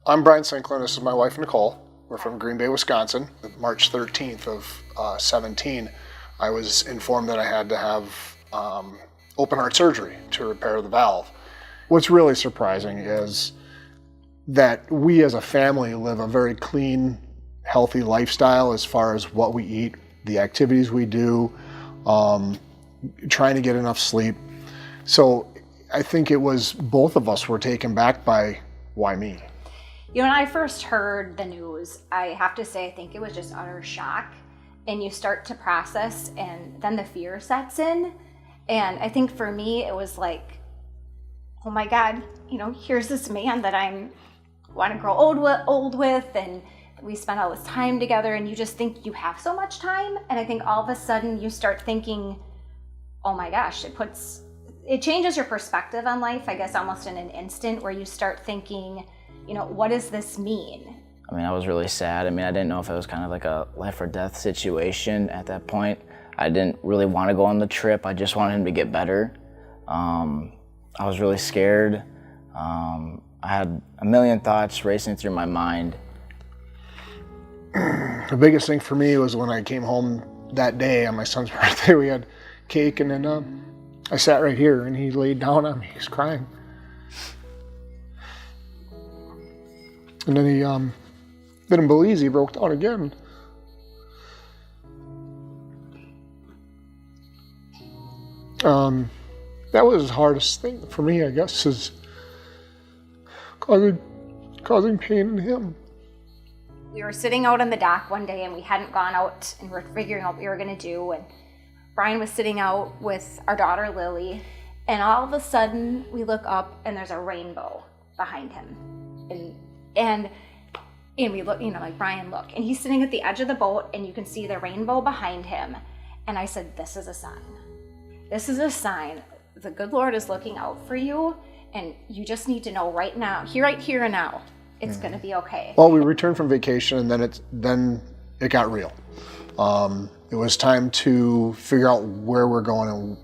I'm Brian Sinclair, this is my wife Nicole. We're from Green Bay, Wisconsin. March 13th of 17, I was informed that I had to have open heart surgery to repair the valve. What's really surprising is that we as a family live a very clean, healthy lifestyle as far as what we eat, the activities we do, trying to get enough sleep. So I think it was both of us were taken back by, why me? You know, when I first heard the news, I have to say, I think it was just utter shock. And you start to process, and then the fear sets in. And I think for me, it was like, oh my God, you know, here's this man that I want to grow old with, and we spent all this time together, and you just think you have so much time. And I think all of a sudden you start thinking, oh my gosh, it changes your perspective on life, I guess, almost in an instant, where you start thinking, you know, what does this mean? I mean, I was really sad. I mean, I didn't know if it was kind of like a life or death situation at that point. I didn't really want to go on the trip. I just wanted him to get better. I was really scared. I had a million thoughts racing through my mind. The biggest thing for me was when I came home that day on my son's birthday. We had cake, and then I sat right here, and he laid down on me. He's crying. And then he didn't believe, he broke down again. That was the hardest thing for me, I guess, is causing pain in him. We were sitting out on the dock one day, and we hadn't gone out, and we're figuring out what we were going to do. And Brian was sitting out with our daughter, Lily, and all of a sudden we look up, and there's a rainbow behind him. And we look, you know, like, Brian, look. And he's sitting at the edge of the boat, and you can see the rainbow behind him. And I said, this is a sign. This is a sign. The good Lord is looking out for you, and you just need to know right now, right here and now, it's going to be okay. Well, we returned from vacation, and then it got real. It was time to figure out where we're going and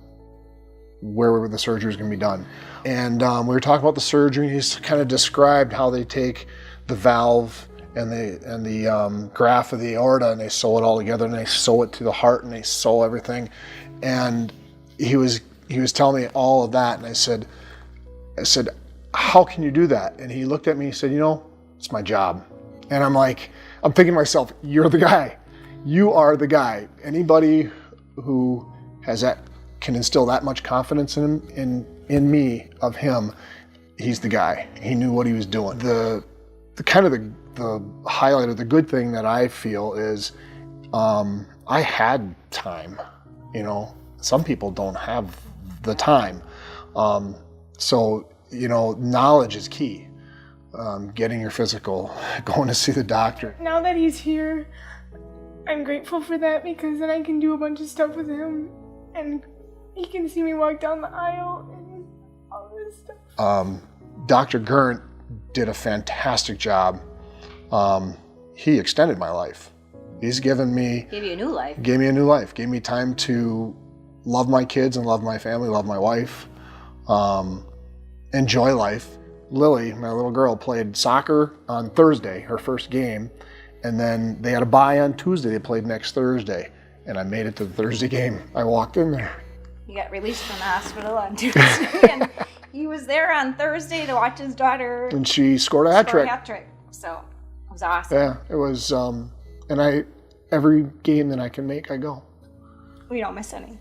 where the surgery was going to be done. And we were talking about the surgery, and he kind of described how they take the valve and the graft of the aorta, and they sew it all together, and they sew it to the heart, and they sew everything. And he was telling me all of that, and I said, how can you do that? And he looked at me and said, you know, it's my job. And I'm thinking to myself, you're the guy. You are the guy. Anybody who has that, can instill that much confidence in me, of him, he's the guy. He knew what he was doing. The highlight of the good thing that I feel is I had time. You know, some people don't have the time. So, you know, knowledge is key. Getting your physical, going to see the doctor. Now that he's here, I'm grateful for that, because then I can do a bunch of stuff with him, and he can see me walk down the aisle and all this stuff. Dr. Gurnt did a fantastic job. He extended my life. He's given me... Gave you a new life. Gave me a new life. Gave me time to love my kids and love my family, love my wife, enjoy life. Lily, my little girl, played soccer on Thursday, her first game, and then they had a bye on Tuesday. They played next Thursday, and I made it to the Thursday game. I walked in there. He got released from the hospital on Tuesday, and he was there on Thursday to watch his daughter. And she scored a hat trick. So it was awesome. Yeah, it was, and every game that I can make, I go. We don't miss any.